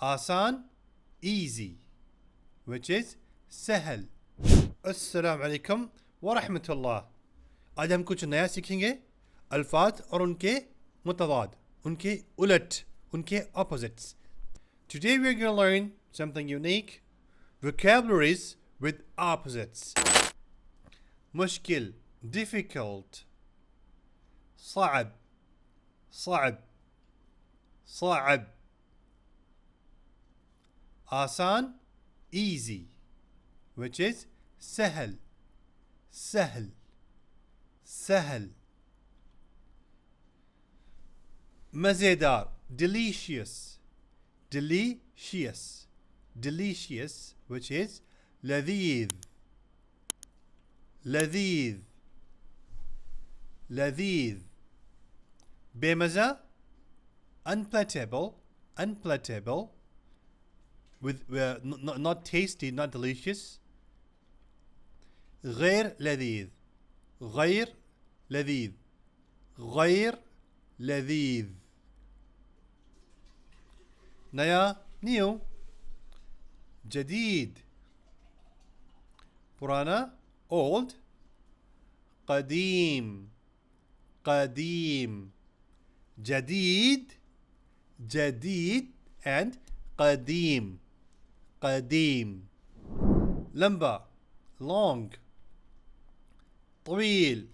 आसान easy which is सहल. अस्सलाम वालेकुम व रहमतुल्लाह. आज हम कुछ नया सीखेंगे अल्फाज और उनके मुतवाद, उनके उलट, उनके opposites. Today we are going to learn something unique, vocabularies with opposites. मुश्किल, difficult, صعب, صعب, صعب. आसान easy which is سهل, سهل, سهل. मज़ेदार delicious, delicious, delicious which is لذيذ, لذيذ, لذيذ. बेमज़ा unpalatable, unpalatable with not tasty, not delicious. غير لذيذ, غير لذيذ, غير لذيذ. नया new, जदीद पुराना old, قديم, قديم, جديد, جديد and قديم, قديم. لمبة long, طويل,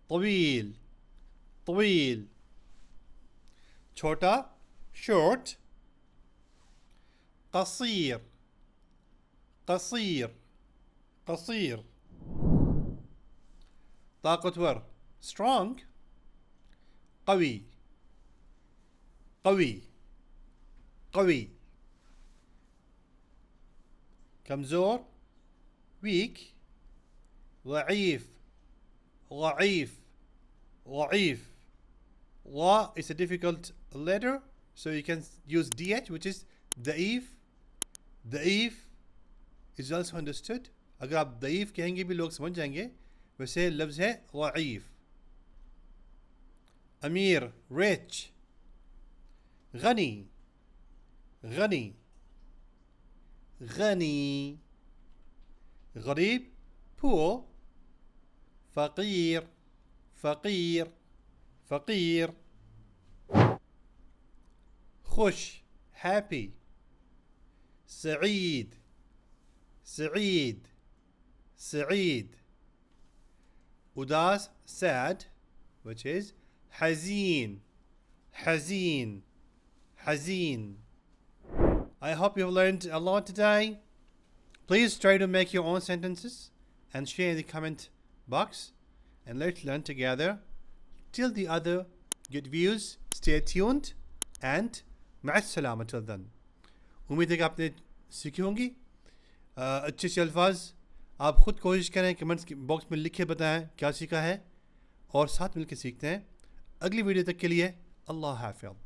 طويل, طويل. छोटा short, قصير, قصير, قصير. طاقتور strong, قوي, قوي, قوي. كمزور weak, ضعيف, ضعيف, ضعيف. ض is a difficult letter, so you can use dh which is ضعيف. ضعيف is also understood. अगर आप ضعيف कहेंगे भी लोग समझ जाएंगे. वैसे लफ्ज़ है ضعيف. अमीर rich, غني, غني, غني. غريب poor, فقير, فقير, فقير. खुश happy, سعيد, سعيد, سعيد. उदास sad which is حزين, حزين, حزين. I hope you've learned a lot today. Please try to make your own sentences and share in the comment box, and let's learn together. Till the other get views, stay tuned and مع السلامة till then. उम्मीद है कि आपने सीखी होंगी अच्छे से अल्फाज. आप खुद कोशिश करें, कमेंट्स बॉक्स में लिखे बताएं क्या सीखा है, और साथ मिलकर सीखते हैं. अगली वीडियो तक के लिए अल्लाह हाफ़िज़.